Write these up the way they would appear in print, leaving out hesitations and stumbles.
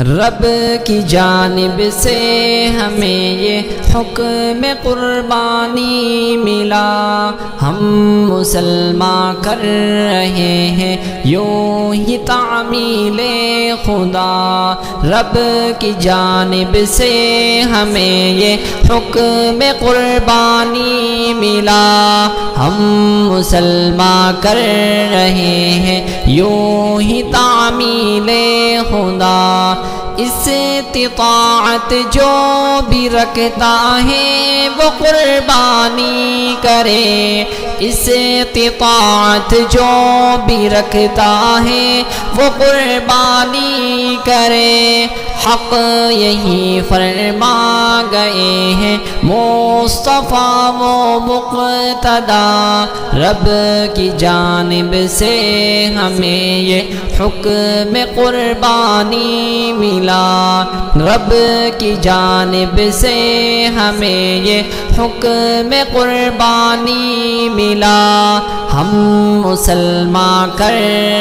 رب کی جانب سے ہمیں یہ حکم قربانی ملا، ہم مسلمان کر رہے ہیں یوں ہی تعمیل خدا۔ رب کی جانب سے ہمیں یہ حکم قربانی ملا، ہم مسلمان کر رہے ہیں یوں ہی تعمیل خدا۔ استطاعت جو بھی رکھتا ہے وہ قربانی کرے، استطاعت جو بھی رکھتا ہے وہ قربانی کرے۔ حق یہی فرما گئے ہیں مصطفیٰ و مقتدیٰ، رب کی جانب سے ہمیں یہ حکم قربانی ملا، رب کی جانب سے ہمیں یہ حکم قربانی ملا، ہم مسلمان کر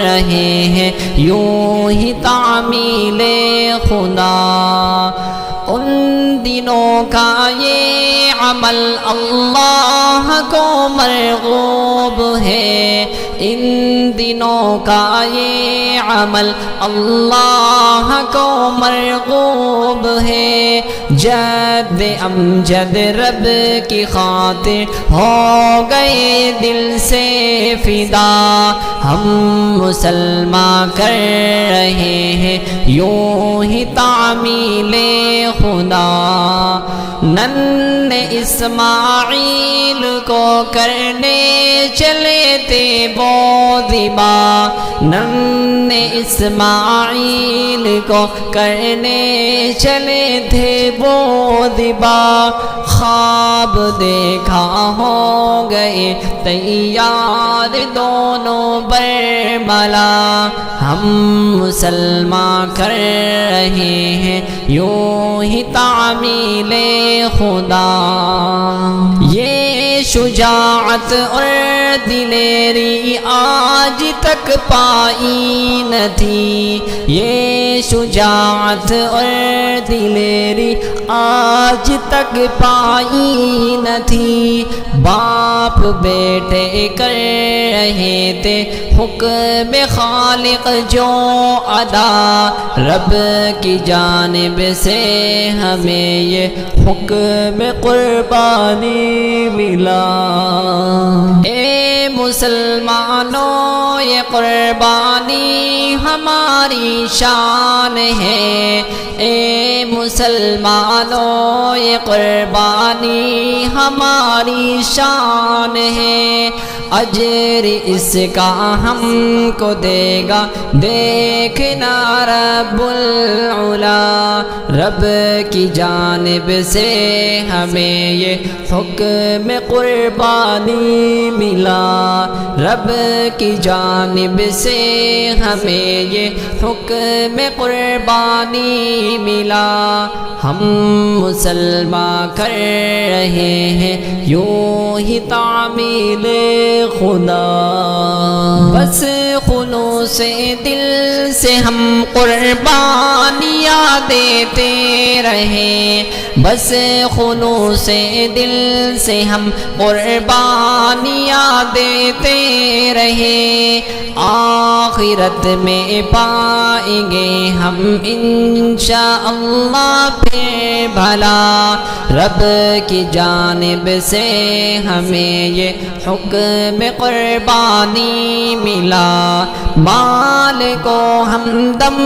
رہے ہیں یوں ہی تعمیل خدا۔ ان دنوں کا یہ عمل اللہ کو مرغوب ہے، ان دنوں کا یہ عمل اللہ کو مرغوب ہے۔ جد امجد رب کی خاطر ہو گئے دل سے فدا، ہم مسلمان کر رہے ہیں یوں ہی تعمیل خدا۔ ننھے اسماعیل کو کرنے چلے تھے وہ ذبح، ننھے اسماعیل کو کرنے چلے تھے وہ ذبح، خواب دیکھا ہو گئے تیار دونوں برملا، ہم مسلمان کر رہے ہیں یوں ہی تعمیل خدا۔ یہ شجاعت اور دلیری آج تک پائی نہ تھی، یہ شجاعت اور دلیری آج تک پائی نہ تھی۔ باپ بیٹے کر رہے تھے حکم خالق جو ادا، رب کی جانب سے ہمیں یہ حکم قربانی ملا۔ اے مسلمانوں یہ قربانی ہماری شان ہے، اے مسلمانوں یہ قربانی ہماری شان ہے، اجر اس کا ہم کو دے گا دیکھنا رب العلا، رب کی جانب سے ہمیں یہ حکم قربانی ملا، رب کی جانب سے ہمیں یہ حکم قربانی ملا، ہم مسلمان کر رہے ہیں یوں ہی تعمیل خدا۔ بس خلوص دل سے ہم قربانیاں دیتے رہے، بس خلوص دل سے ہم قربانیاں دیتے رہے، آخرت میں پائیں گے ہم انشاءاللہ پھر بھلا، رب کی جانب سے ہمیں یہ حکم قربانی ملا، مال کو ہم دم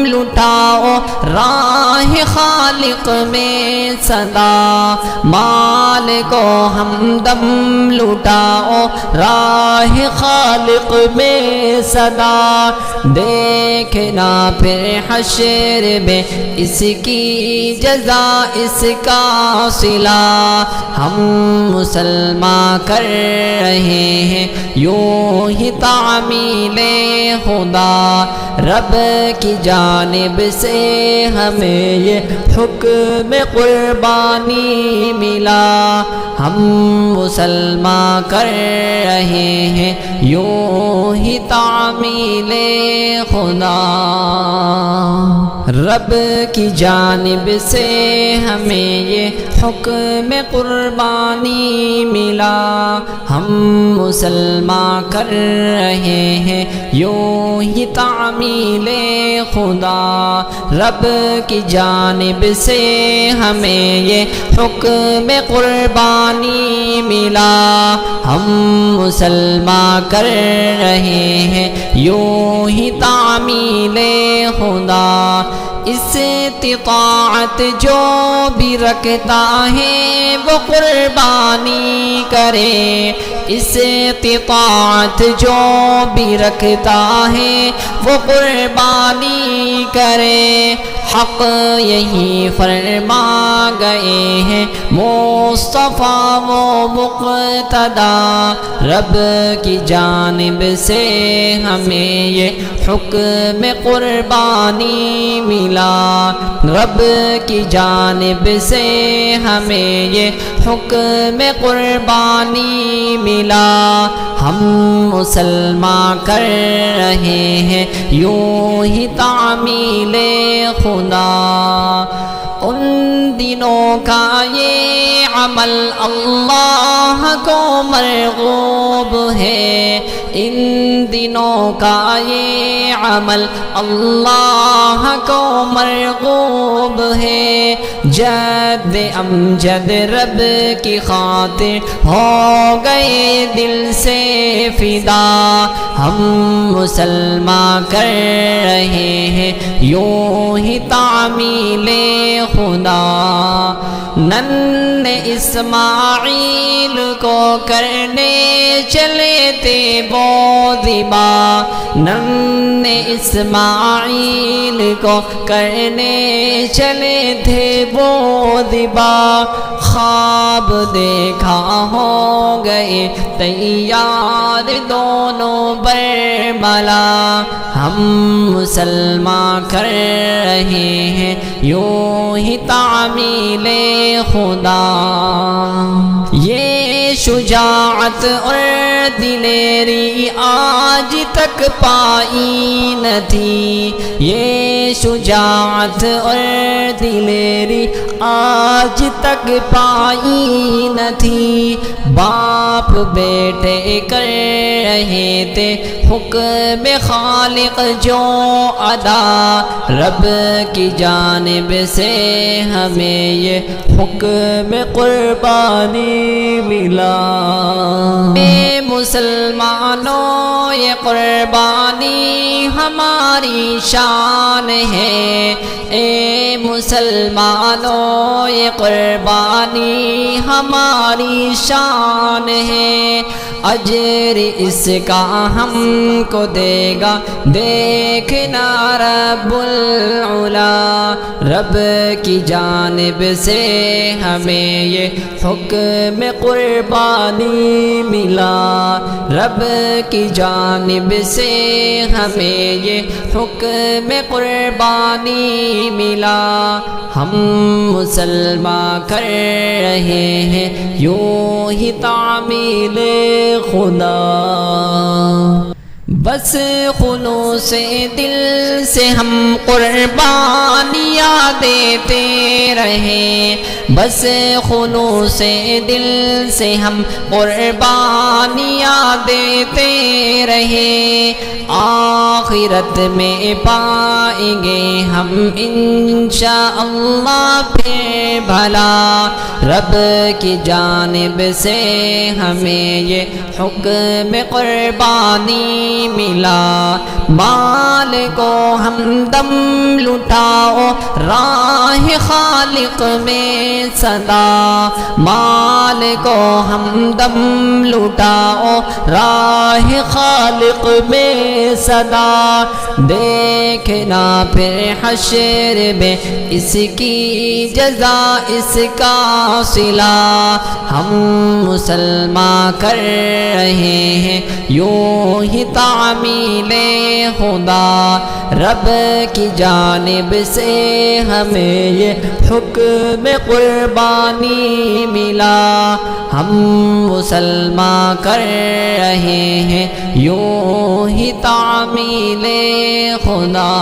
لٹاؤ راہ خالق میں صدا، مال کو ہم دم لٹاؤ راہ خالق میں صدا، دیکھنا پھر حشر میں اس کی جزا اس کا صلہ، ہم مسلمان کر رہے ہیں یوں ہی تعمیل خدا، رب کی جانب سے ہمیں یہ حکم قربانی ملا، ہم مسلمان کر رہے ہیں یوں ہی تعمیل خدا۔ رب کی جانب سے ہمیں یہ حکم قربانی ملا، ہم مسلمان کر رہے ہیں یوں ہی تعمیل خدا۔ رب کی جانب سے ہمیں یہ حکم قربانی ملا، ہم مسلمان کر رہے ہیں یوں ہی تعمیل خدا۔ استطاعت جو بھی رکھتا ہے وہ قربانی کرے، استطاعت جو بھی رکھتا ہے وہ قربانی کرے۔ حق یہی فرما گئے ہیں مصطفیٰ و مقتدیٰ، رب کی جانب سے ہمیں یہ حکم قربانی ملا، رب کی جانب سے ہمیں یہ حکم قربانی ملا، ہم مسلمان کر رہے ہیں یوں ہی تعمیل خدا۔ ان دنوں کا یہ عمل اللہ کو مرغوب ہے، ان دنوں کا یہ عمل اللہ کو مرغوب ہے۔ جد امجد رب کی خاطر ہو گئے دل سے فدا، ہم مسلمان کر رہے ہیں یوں ہی تعمیل خدا۔ ننھے اسماعیل کو کرنے چلے تھے وہ ذبح، ننھے اسماعیل کو کرنے چلے تھے وہ ذبح، خواب دیکھا ہو گئے تیار دونوں برملا، ہم مسلمان کر رہے ہیں یوں ہی تعمیل خدا۔ یہ شجاعت اور دلیری آج تک پائی نہ تھی، یہ شجاعت اور دلیری آج تک پائی نہ تھی۔ باپ بیٹے کر رہے تھے حکم خالق جو ادا، رب کی جانب سے ہمیں یہ حکم قربانی ملا۔ اے مسلمانوں یہ قربانی ہماری شان ہے، اے مسلمانوں یہ قربانی ہماری شان ہے، اجر اس کا ہم کو دے گا دیکھنا رب العلا، رب کی جانب سے ہمیں یہ حکم قربانی ملا، رب کی جانب سے ہمیں یہ حکم قربانی ملا، ہم مسلمان کر رہے ہیں یوں ہی تعمیل خدا۔ بس خلوص دل سے ہم قربانیاں دیتے رہے، بس خلوص دل سے ہم قربانیاں دیتے رہے، آخرت میں پائیں گے ہم انشاءاللہ پہ بھلا، رب کی جانب سے ہمیں یہ حکم قربانی ملا، مال کو ہم دم لٹاؤ راہ خالق میں صدا، مال کو ہم دم لٹاؤ راہ خالق میں صدا، دیکھنا پھر حشر میں اس کی جزا اس کا صلہ، ہم مسلمان کر رہے ہیں یوں ہی تعمیل خدا، رب کی جانب سے ہمیں یہ حکم قربانی ملا، ہم مسلمان کر رہے ہیں یوں ہی تعمیل خدا۔